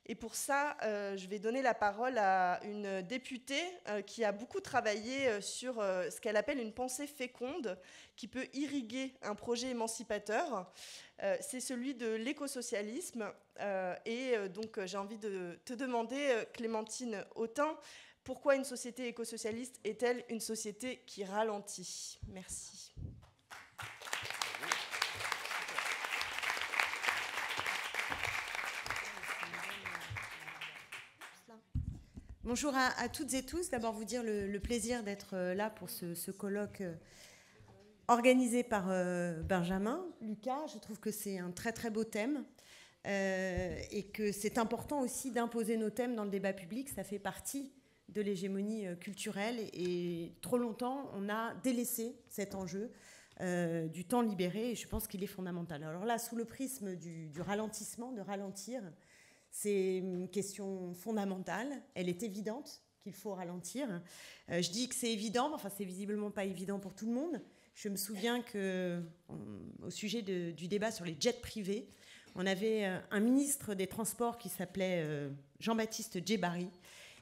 Et pour ça, je vais donner la parole à une députée qui a beaucoup travaillé sur ce qu'elle appelle une pensée féconde qui peut irriguer un projet émancipateur. C'est celui de l'écosocialisme. Donc, j'ai envie de te demander, Clémentine Autain, pourquoi une société écosocialiste est-elle une société qui ralentit? Merci. Bonjour à toutes et tous. D'abord, vous dire le plaisir d'être là pour ce colloque organisé par Benjamin. Lucas, je trouve que c'est un très très beau thème et que c'est important aussi d'imposer nos thèmes dans le débat public. Ça fait partie de l'hégémonie culturelle et trop longtemps, on a délaissé cet enjeu du temps libéré et je pense qu'il est fondamental. Alors là, sous le prisme du ralentissement, de ralentir, c'est une question fondamentale. Elle est évidente qu'il faut ralentir. Je dis que c'est évident, mais enfin, c'est visiblement pas évident pour tout le monde. Je me souviens qu'au sujet du débat sur les jets privés, on avait un ministre des Transports qui s'appelait Jean-Baptiste Djebbari.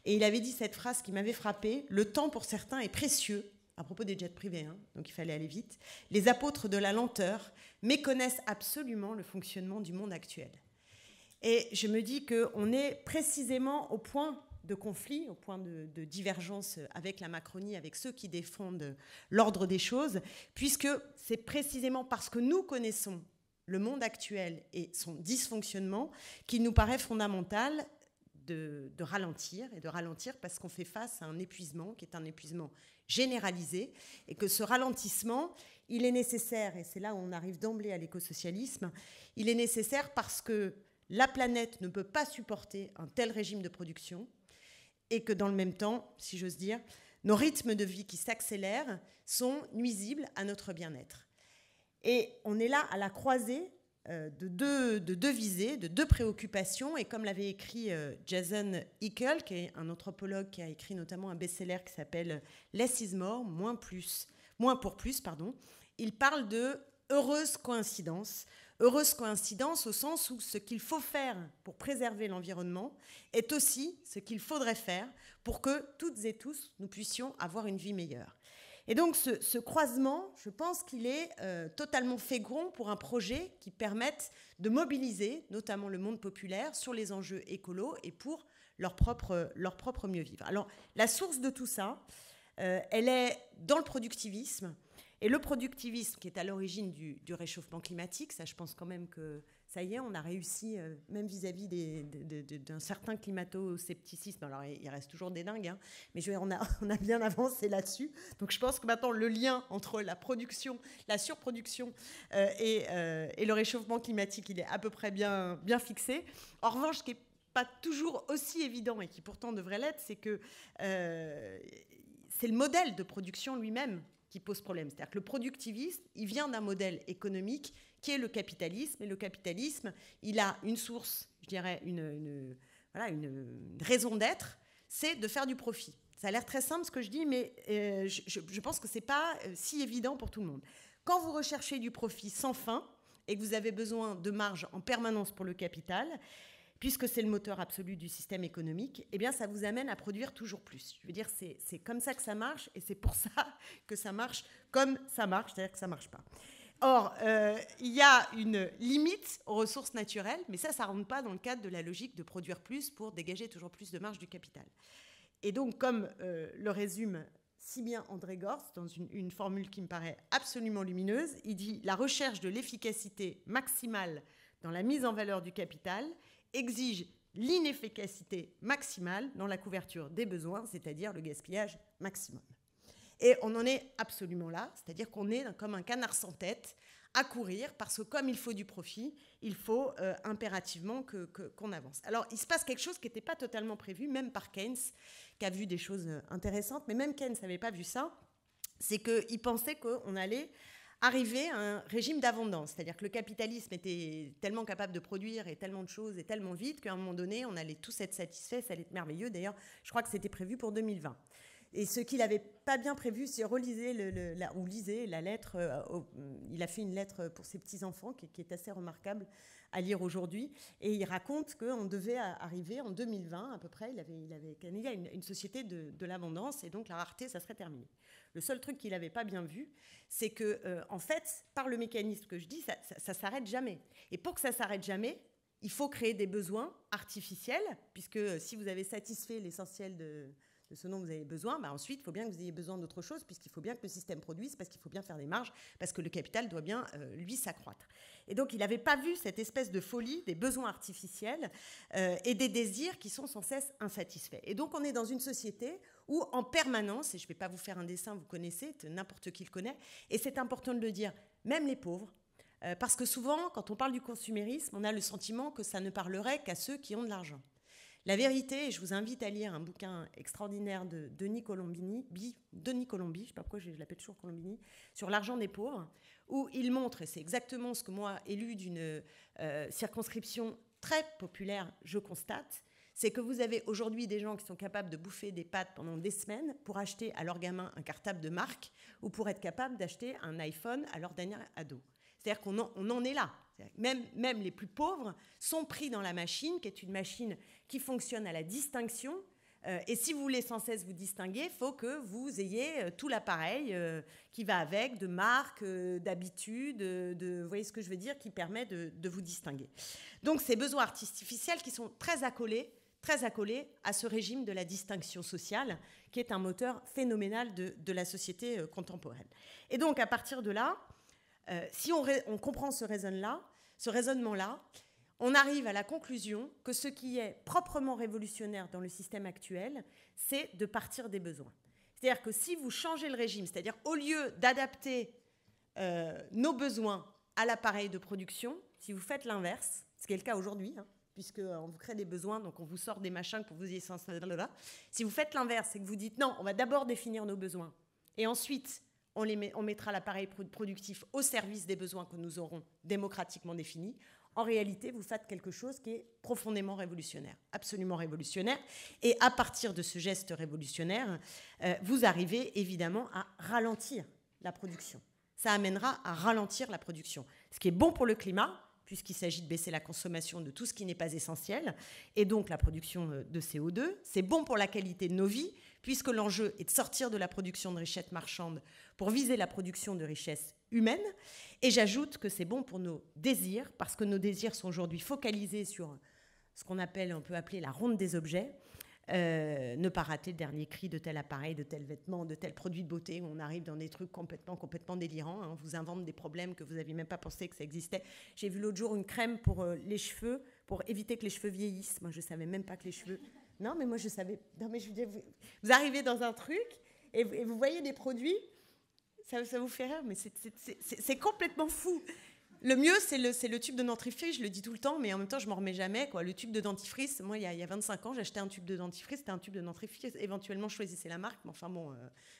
Et il avait dit cette phrase qui m'avait frappée: le temps pour certains est précieux, à propos des jets privés, donc il fallait aller vite. Les apôtres de la lenteur méconnaissent absolument le fonctionnement du monde actuel. Et je me dis qu'on est précisément au point de conflit, au point de divergence avec la Macronie, avec ceux qui défendent l'ordre des choses, puisque c'est précisément parce que nous connaissons le monde actuel et son dysfonctionnement qu'il nous paraît fondamental de ralentir, et de ralentir parce qu'on fait face à un épuisement qui est un épuisement généralisé, et que ce ralentissement, il est nécessaire, et c'est là où on arrive d'emblée à l'écosocialisme, il est nécessaire parce que la planète ne peut pas supporter un tel régime de production et que dans le même temps, si j'ose dire, nos rythmes de vie qui s'accélèrent sont nuisibles à notre bien-être. Et on est là à la croisée de deux visées, de deux préoccupations. Et comme l'avait écrit Jason Hickel, qui est un anthropologue qui a écrit notamment un best-seller qui s'appelle Less is more, moins pour plus, il parle de heureuse coïncidence. Heureuse coïncidence au sens où ce qu'il faut faire pour préserver l'environnement est aussi ce qu'il faudrait faire pour que toutes et tous, nous puissions avoir une vie meilleure. Et donc ce croisement, je pense qu'il est totalement fécond pour un projet qui permette de mobiliser notamment le monde populaire sur les enjeux écolos et pour leur propre mieux vivre. Alors la source de tout ça, elle est dans le productivisme. Et le productivisme qui est à l'origine du réchauffement climatique, ça je pense quand même que ça y est, on a réussi, même vis-à-vis d'un certain climato-scepticisme. Alors il reste toujours des dingues, mais on a bien avancé là-dessus. Donc je pense que maintenant le lien entre la production, la surproduction et le réchauffement climatique, il est à peu près bien fixé. En revanche, ce qui n'est pas toujours aussi évident et qui pourtant devrait l'être, c'est que c'est le modèle de production lui-même qui pose problème. C'est-à-dire que le productivisme, il vient d'un modèle économique qui est le capitalisme. Et le capitalisme, il a une source, je dirais, une raison d'être, c'est de faire du profit. Ça a l'air très simple ce que je dis, mais je pense que ce n'est pas si évident pour tout le monde. Quand vous recherchez du profit sans fin et que vous avez besoin de marge en permanence pour le capital, puisque c'est le moteur absolu du système économique, eh bien, ça vous amène à produire toujours plus. Je veux dire, c'est comme ça que ça marche, et c'est pour ça que ça marche comme ça marche, c'est-à-dire que ça ne marche pas. Or, il y a une limite aux ressources naturelles, mais ça ne rentre pas dans le cadre de la logique de produire plus pour dégager toujours plus de marge du capital. Et donc, comme le résume si bien André Gortz, dans une formule qui me paraît absolument lumineuse, il dit « La recherche de l'efficacité maximale dans la mise en valeur du capital exige l'inefficacité maximale dans la couverture des besoins, c'est-à-dire le gaspillage maximum. » Et on en est absolument là, c'est-à-dire qu'on est comme un canard sans tête à courir, parce que comme il faut du profit, il faut impérativement qu'on avance. Alors, il se passe quelque chose qui n'était pas totalement prévu, même par Keynes, qui a vu des choses intéressantes, mais même Keynes n'avait pas vu ça, c'est qu'il pensait qu'on allait arriver à un régime d'abondance. C'est-à-dire que le capitalisme était tellement capable de produire et tellement de choses et tellement vite qu'à un moment donné, on allait tous être satisfaits, ça allait être merveilleux. D'ailleurs, je crois que c'était prévu pour 2020. Et ce qu'il n'avait pas bien prévu, c'est lisez la lettre. Il a fait une lettre pour ses petits-enfants qui est assez remarquable à lire aujourd'hui. Et il raconte qu'on devait arriver en 2020 à peu près. Il avait gagné une société de l'abondance et donc la rareté, ça serait terminé. Le seul truc qu'il n'avait pas bien vu, c'est que, en fait, par le mécanisme que je dis, ça s'arrête jamais. Et pour que ça s'arrête jamais, il faut créer des besoins artificiels, puisque si vous avez satisfait l'essentiel de ce dont vous avez besoin, ensuite, il faut bien que vous ayez besoin d'autre chose, puisqu'il faut bien que le système produise, parce qu'il faut bien faire des marges, parce que le capital doit bien, lui, s'accroître. Et donc, il n'avait pas vu cette espèce de folie des besoins artificiels et des désirs qui sont sans cesse insatisfaits. Et donc, on est dans une société où, en permanence, et je ne vais pas vous faire un dessin, vous connaissez, n'importe qui le connaît, et c'est important de le dire, même les pauvres, parce que souvent, quand on parle du consumérisme, on a le sentiment que ça ne parlerait qu'à ceux qui ont de l'argent. La vérité, et je vous invite à lire un bouquin extraordinaire de Denis Colombini, je ne sais pas pourquoi je l'appelle toujours Colombini, sur l'argent des pauvres, où il montre, et c'est exactement ce que moi, élu d'une circonscription très populaire, je constate, c'est que vous avez aujourd'hui des gens qui sont capables de bouffer des pâtes pendant des semaines pour acheter à leur gamin un cartable de marque ou pour être capable d'acheter un iPhone à leur dernier ado. C'est-à-dire qu'on en est là. Même les plus pauvres sont pris dans la machine, qui est une machine qui fonctionne à la distinction. Et si vous voulez sans cesse vous distinguer, il faut que vous ayez tout l'appareil qui va avec, de marque, d'habitude, vous voyez ce que je veux dire, qui permet de vous distinguer. Donc, ces besoins artificiels qui sont très accolés à ce régime de la distinction sociale, qui est un moteur phénoménal de la société contemporaine. Et donc, à partir de là, si on comprend ce raisonnement-là, on arrive à la conclusion que ce qui est proprement révolutionnaire dans le système actuel, c'est de partir des besoins. C'est-à-dire que si vous changez le régime, c'est-à-dire au lieu d'adapter nos besoins à l'appareil de production, si vous faites l'inverse, ce qui est le cas aujourd'hui, puisqu'on vous crée des besoins, donc on vous sort des machins pour vous y là. Si vous faites l'inverse et que vous dites non, on va d'abord définir nos besoins, et ensuite on mettra l'appareil productif au service des besoins que nous aurons démocratiquement définis, en réalité, vous faites quelque chose qui est profondément révolutionnaire, absolument révolutionnaire. Et à partir de ce geste révolutionnaire, vous arrivez évidemment à ralentir la production. Ça amènera à ralentir la production. Ce qui est bon pour le climat, puisqu'il s'agit de baisser la consommation de tout ce qui n'est pas essentiel, et donc la production de CO2. C'est bon pour la qualité de nos vies, puisque l'enjeu est de sortir de la production de richesses marchandes pour viser la production de richesses humaines. Et j'ajoute que c'est bon pour nos désirs, parce que nos désirs sont aujourd'hui focalisés sur ce qu'on peut appeler la ronde des objets. Ne pas rater le dernier cri de tel appareil, de tel vêtement, de tel produit de beauté, où on arrive dans des trucs complètement délirants. On vous invente des problèmes que vous n'aviez même pas pensé que ça existait. J'ai vu l'autre jour une crème pour les cheveux, pour éviter que les cheveux vieillissent. Moi, je ne savais même pas que les cheveux... Non, mais moi, je savais... Non, mais je veux dire, vous arrivez dans un truc et vous voyez des produits, ça vous fait rire, mais c'est complètement fou. Le mieux, c'est le tube de dentifrice, je le dis tout le temps, mais en même temps, je ne m'en remets jamais, quoi. Le tube de dentifrice, moi, il y a 25 ans, j'achetais un tube de dentifrice, c'était un tube de dentifrice, éventuellement, je choisissais la marque, mais enfin bon,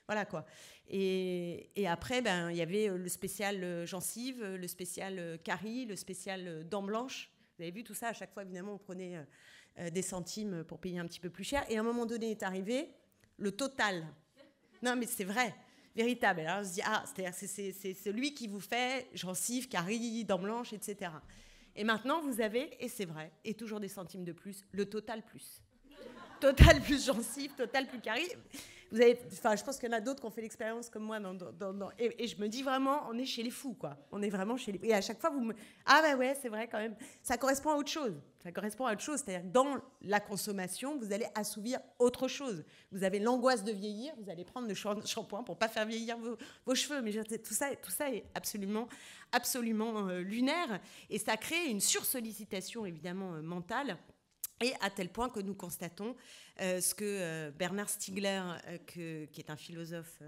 voilà, quoi. Et après, il y avait le spécial gencive, le spécial carie, le spécial dents blanches. Vous avez vu tout ça, à chaque fois, évidemment, on prenait des centimes pour payer un petit peu plus cher. Et à un moment donné est arrivé le total. Non, mais c'est vrai. Véritable. Alors on se dit, c'est celui qui vous fait gencive, carie, dents blanches, etc. Et maintenant, vous avez, et c'est vrai, et toujours des centimes de plus, le total plus. Total plus gencive, total plus carie. Je pense qu'il y en a d'autres qui ont fait l'expérience comme moi. Et je me dis vraiment, on est chez les fous, quoi. On est vraiment chez les fous. Et à chaque fois, Ah bah ouais, c'est vrai quand même. Ça correspond à autre chose. C'est-à-dire que dans la consommation, vous allez assouvir autre chose. Vous avez l'angoisse de vieillir, vous allez prendre le shampoing pour ne pas faire vieillir vos cheveux. Mais tout ça est absolument lunaire. Et ça crée une sursollicitation, évidemment, mentale. Et à tel point que nous constatons ce que Bernard Stiegler, qui est un philosophe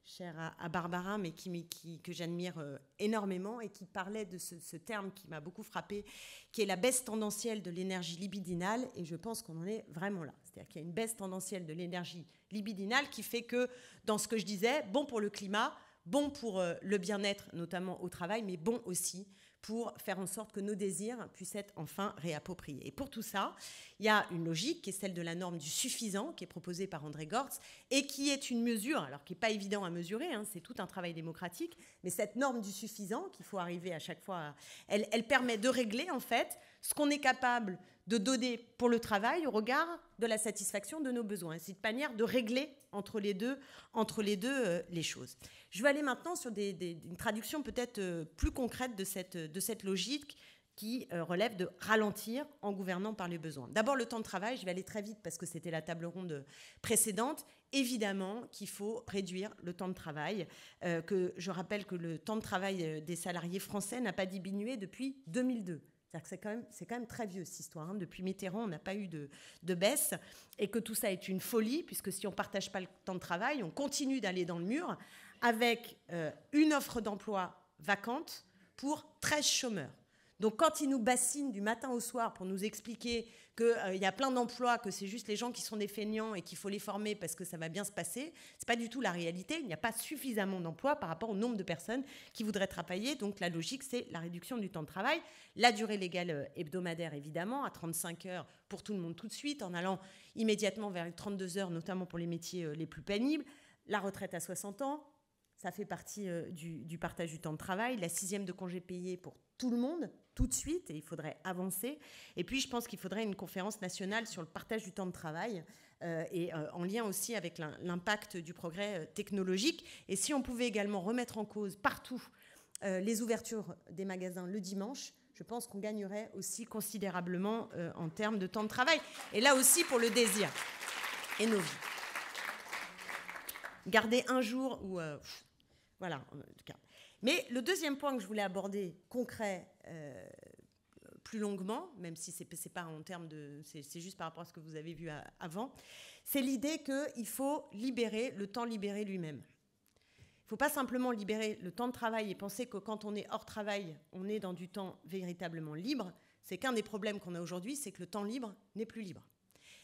cher à Barbara, mais que j'admire énormément, et qui parlait de ce terme qui m'a beaucoup frappé, qui est la baisse tendancielle de l'énergie libidinale, et je pense qu'on en est vraiment là. C'est-à-dire qu'il y a une baisse tendancielle de l'énergie libidinale qui fait que, dans ce que je disais, bon pour le climat, bon pour le bien-être, notamment au travail, mais bon aussi pour faire en sorte que nos désirs puissent être enfin réappropriés. Et pour tout ça, il y a une logique qui est celle de la norme du suffisant, qui est proposée par André Gortz, et qui est une mesure, alors qui n'est pas évident à mesurer, hein, c'est tout un travail démocratique, mais cette norme du suffisant, qu'il faut arriver à chaque fois, elle permet de régler en fait ce qu'on est capable de donner pour le travail au regard de la satisfaction de nos besoins. C'est une manière de régler entre les deux les choses. Je vais aller maintenant sur une traduction peut-être plus concrète de cette logique qui relève de ralentir en gouvernant par les besoins. D'abord, le temps de travail. Je vais aller très vite parce que c'était la table ronde précédente. Évidemment qu'il faut réduire le temps de travail. Que je rappelle que le temps de travail des salariés français n'a pas diminué depuis 2002. C'est-à-dire que c'est quand même très vieux, cette histoire. Hein. Depuis Mitterrand, on n'a pas eu de baisse. Et que tout ça est une folie, puisque si on ne partage pas le temps de travail, on continue d'aller dans le mur avec une offre d'emploi vacante pour 13 chômeurs. Donc quand ils nous bassinent du matin au soir pour nous expliquer qu'il y a plein d'emplois, que c'est juste les gens qui sont des feignants et qu'il faut les former parce que ça va bien se passer, c'est pas du tout la réalité. Il n'y a pas suffisamment d'emplois par rapport au nombre de personnes qui voudraient travailler. Donc la logique, c'est la réduction du temps de travail. La durée légale hebdomadaire, évidemment, à 35 heures pour tout le monde tout de suite, en allant immédiatement vers les 32 heures, notamment pour les métiers les plus pénibles. La retraite à 60 ans, ça fait partie du partage du temps de travail. La 6e de congé payé pour tout le monde, tout de suite, et il faudrait avancer. Et puis, je pense qu'il faudrait une conférence nationale sur le partage du temps de travail, en lien aussi avec l'impact du progrès technologique. Et si on pouvait également remettre en cause partout les ouvertures des magasins le dimanche, je pense qu'on gagnerait aussi considérablement en termes de temps de travail. Et là aussi, pour le désir et nos vies. Garder un jour ou... voilà, en tout cas. Mais le deuxième point que je voulais aborder, concret, plus longuement, même si c'est pas en termes de... C'est juste par rapport à ce que vous avez vu avant, c'est l'idée qu'il faut libérer le temps libéré lui-même. Il ne faut pas simplement libérer le temps de travail et penser que quand on est hors travail, on est dans du temps véritablement libre. C'est qu'un des problèmes qu'on a aujourd'hui, c'est que le temps libre n'est plus libre.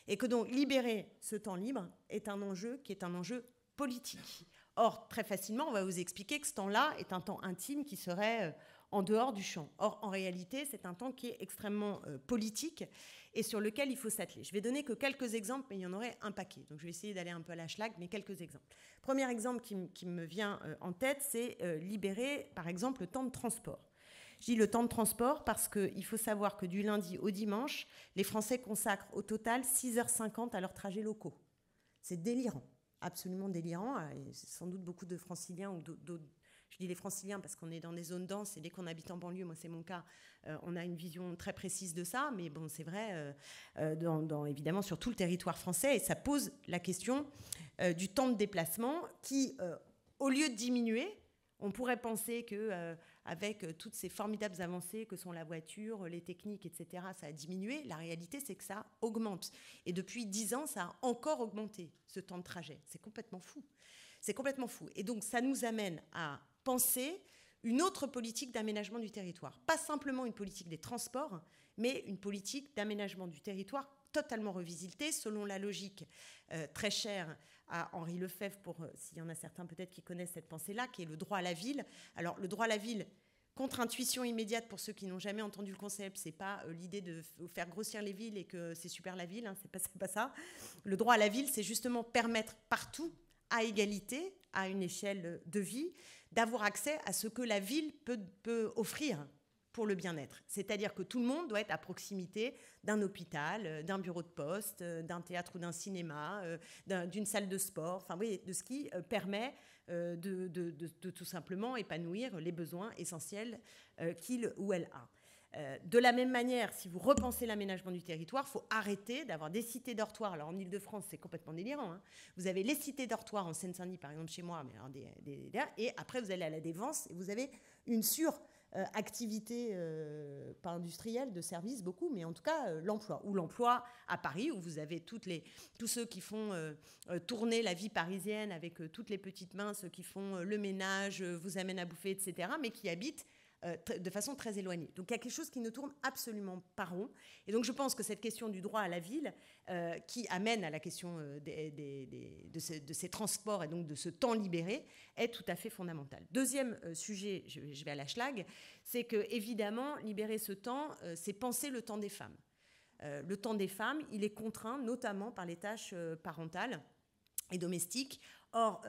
Et que donc libérer ce temps libre est un enjeu qui est un enjeu politique. Or, très facilement, on va vous expliquer que ce temps-là est un temps intime qui serait en dehors du champ. Or, en réalité, c'est un temps qui est extrêmement politique et sur lequel il faut s'atteler. Je vais donner que quelques exemples, mais il y en aurait un paquet. Donc, je vais essayer d'aller un peu à la schlag, mais quelques exemples. Premier exemple qui me vient en tête, c'est libérer, par exemple, le temps de transport. Je dis le temps de transport parce qu'il faut savoir que du lundi au dimanche, les Français consacrent au total 6h50 à leurs trajets locaux. C'est délirant. Absolument délirant, et sans doute beaucoup de franciliens ou d'autres. Je dis les franciliens parce qu'on est dans des zones denses et dès qu'on habite en banlieue, moi c'est mon cas, on a une vision très précise de ça, mais bon c'est vrai évidemment sur tout le territoire français et ça pose la question du temps de déplacement qui, au lieu de diminuer, on pourrait penser que avec toutes ces formidables avancées que sont la voiture, les techniques, etc., ça a diminué. La réalité, c'est que ça augmente. Et depuis 10 ans, ça a encore augmenté, ce temps de trajet. C'est complètement fou. C'est complètement fou. Et donc, ça nous amène à penser une autre politique d'aménagement du territoire. Pas simplement une politique des transports, mais une politique d'aménagement du territoire totalement revisitée selon la logique très chère à Henri Lefebvre, s'il y en a certains peut-être qui connaissent cette pensée-là, qui est le droit à la ville. Alors, le droit à la ville, contre-intuition immédiate pour ceux qui n'ont jamais entendu le concept, c'est pas l'idée de faire grossir les villes et que c'est super la ville, hein, c'est pas ça. Le droit à la ville, c'est justement permettre partout, à égalité, à une échelle de vie, d'avoir accès à ce que la ville peut offrir pour le bien-être. C'est-à-dire que tout le monde doit être à proximité d'un hôpital, d'un bureau de poste, d'un théâtre ou d'un cinéma, d'une salle de sport, enfin, oui, de ce qui permet de tout simplement épanouir les besoins essentiels qu'il ou elle a. De la même manière, si vous repensez l'aménagement du territoire, il faut arrêter d'avoir des cités dortoirs. Alors en Ile-de-France, c'est complètement délirant. Hein. Vous avez les cités dortoirs en Seine-Saint-Denis, par exemple chez moi, mais alors et après vous allez à la Défense et vous avez une activité pas industrielle, de services, beaucoup, mais en tout cas l'emploi. Ou l'emploi à Paris, où vous avez tous ceux qui font tourner la vie parisienne avec toutes les petites mains, ceux qui font le ménage, vous amènent à bouffer, etc., mais qui habitent de façon très éloignée. Donc il y a quelque chose qui ne tourne absolument pas rond. Et donc je pense que cette question du droit à la ville, qui amène à la question de ces transports et donc de ce temps libéré, est tout à fait fondamentale. Deuxième sujet, je vais à la schlag, c'est que évidemment libérer ce temps, c'est penser le temps des femmes. Le temps des femmes, il est contraint notamment par les tâches parentales et domestiques. Or,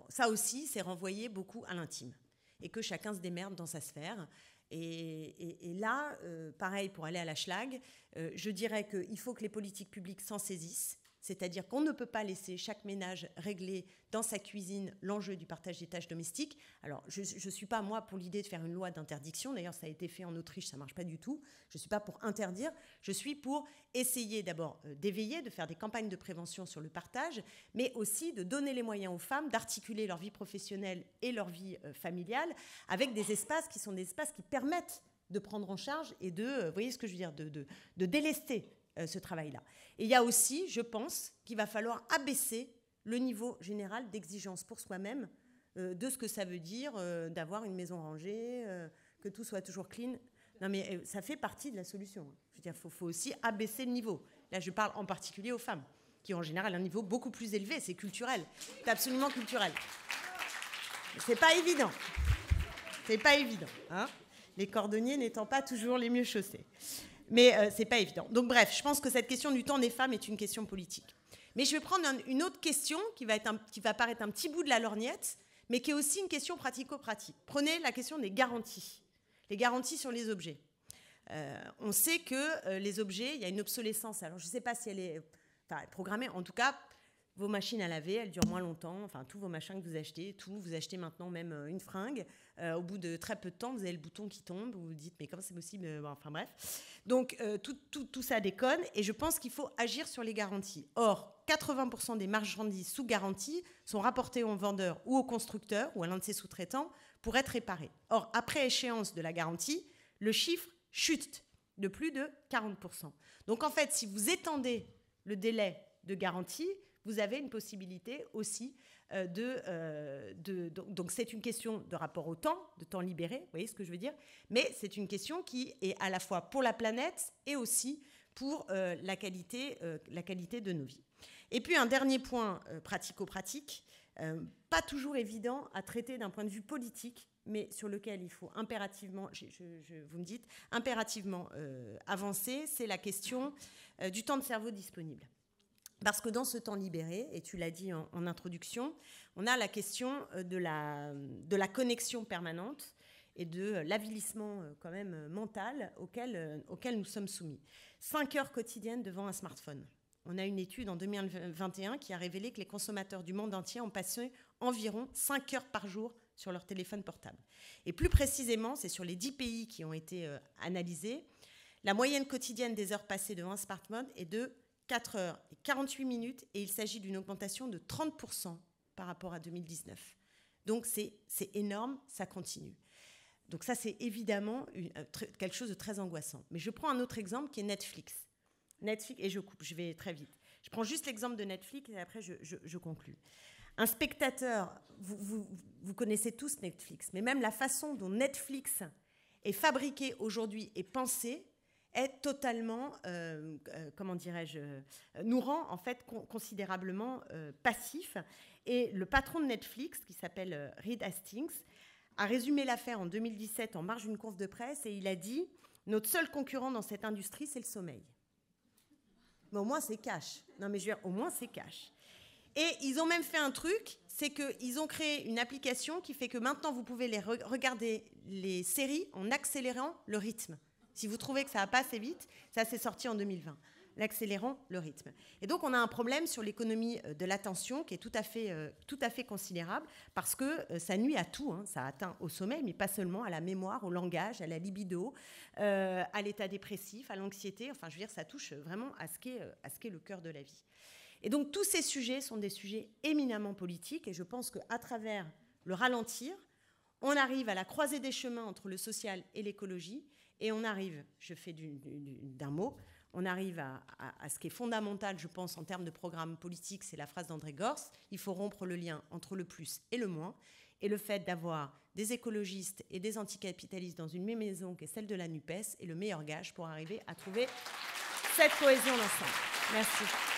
ça aussi, c'est renvoyé beaucoup à l'intime et que chacun se démerde dans sa sphère. Et là, pareil, pour aller à la schlag, je dirais qu'il faut que les politiques publiques s'en saisissent, c'est-à-dire qu'on ne peut pas laisser chaque ménage régler dans sa cuisine l'enjeu du partage des tâches domestiques. Alors, je ne suis pas, moi, pour l'idée de faire une loi d'interdiction. D'ailleurs, ça a été fait en Autriche, ça ne marche pas du tout. Je ne suis pas pour interdire. Je suis pour essayer d'abord d'éveiller, de faire des campagnes de prévention sur le partage, mais aussi de donner les moyens aux femmes d'articuler leur vie professionnelle et leur vie familiale avec des espaces qui sont des espaces qui permettent de prendre en charge et de, vous voyez ce que je veux dire, de délester ce travail-là. Et il y a aussi, je pense, qu'il va falloir abaisser le niveau général d'exigence pour soi-même de ce que ça veut dire d'avoir une maison rangée, que tout soit toujours clean. Non, mais ça fait partie de la solution. Je veux dire, faut aussi abaisser le niveau. Là, je parle en particulier aux femmes, qui ont en général un niveau beaucoup plus élevé. C'est culturel. C'est absolument culturel. C'est pas évident. C'est pas évident. Hein, les cordonniers n'étant pas toujours les mieux chaussés. Mais c'est pas évident. Donc bref, je pense que cette question du temps des femmes est une question politique. Mais je vais prendre une autre question qui va paraître un petit bout de la lorgnette, mais qui est aussi une question pratico-pratique. Prenez la question des garanties sur les objets. On sait que les objets, il y a une obsolescence. Alors je ne sais pas si elle est programmée. En tout cas, vos machines à laver, elles durent moins longtemps. Enfin, tous vos machins que vous achetez maintenant même une fringue. Au bout de très peu de temps, vous avez le bouton qui tombe. Vous vous dites, mais comment c'est possible? Enfin bref. Donc, tout ça déconne. Et je pense qu'il faut agir sur les garanties. Or, 80% des marchandises sous garantie sont rapportées aux vendeurs ou au constructeur ou à l'un de ses sous-traitants pour être réparées. Or, après échéance de la garantie, le chiffre chute de plus de 40%. Donc, en fait, si vous étendez le délai de garantie, vous avez une possibilité aussi donc c'est une question de rapport au temps, de temps libéré, vous voyez ce que je veux dire? Mais c'est une question qui est à la fois pour la planète et aussi pour la qualité de nos vies. Et puis un dernier point pratico-pratique, pas toujours évident à traiter d'un point de vue politique, mais sur lequel il faut impérativement, vous me dites, impérativement avancer, c'est la question du temps de cerveau disponible. Parce que dans ce temps libéré, et tu l'as dit en introduction, on a la question de la connexion permanente et de l'avilissement quand même mental auquel nous sommes soumis. 5 heures quotidiennes devant un smartphone. On a une étude en 2021 qui a révélé que les consommateurs du monde entier ont passé environ 5 heures par jour sur leur téléphone portable. Et plus précisément, c'est sur les 10 pays qui ont été analysés, la moyenne quotidienne des heures passées devant un smartphone est de 4 heures et 48 minutes, et il s'agit d'une augmentation de 30% par rapport à 2019. Donc c'est énorme, ça continue. Donc ça, c'est évidemment quelque chose de très angoissant. Mais je prends un autre exemple qui est Netflix. Netflix, et je coupe, je vais très vite. Je prends juste l'exemple de Netflix et après je conclus. Un spectateur, vous connaissez tous Netflix, mais même la façon dont Netflix est fabriqué aujourd'hui et pensé est totalement, comment dirais-je, nous rend en fait considérablement passifs. Et le patron de Netflix, qui s'appelle Reed Hastings, a résumé l'affaire en 2017 en marge d'une conf de presse et il a dit « Notre seul concurrent dans cette industrie, c'est le sommeil. » Mais au moins, c'est cash. Non, mais je veux dire, au moins, c'est cash. Et ils ont même fait un truc, c'est qu'ils ont créé une application qui fait que maintenant, vous pouvez regarder les séries en accélérant le rythme. Si vous trouvez que ça va pas assez vite, ça s'est sorti en 2020, l'accélérant le rythme. Et donc, on a un problème sur l'économie de l'attention qui est tout à fait considérable parce que ça nuit à tout. Hein. Ça atteint au sommeil, mais pas seulement, à la mémoire, au langage, à la libido, à l'état dépressif, à l'anxiété. Enfin, je veux dire, ça touche vraiment à ce qu'est le cœur de la vie. Et donc, tous ces sujets sont des sujets éminemment politiques et je pense qu'à travers le ralentir, on arrive à la croisée des chemins entre le social et l'écologie. Et on arrive, je fais d'un mot, on arrive à ce qui est fondamental, je pense, en termes de programme politique, c'est la phrase d'André Gorz, il faut rompre le lien entre le plus et le moins. Et le fait d'avoir des écologistes et des anticapitalistes dans une même maison qui est celle de la NUPES est le meilleur gage pour arriver à trouver cette cohésion d'ensemble. Merci.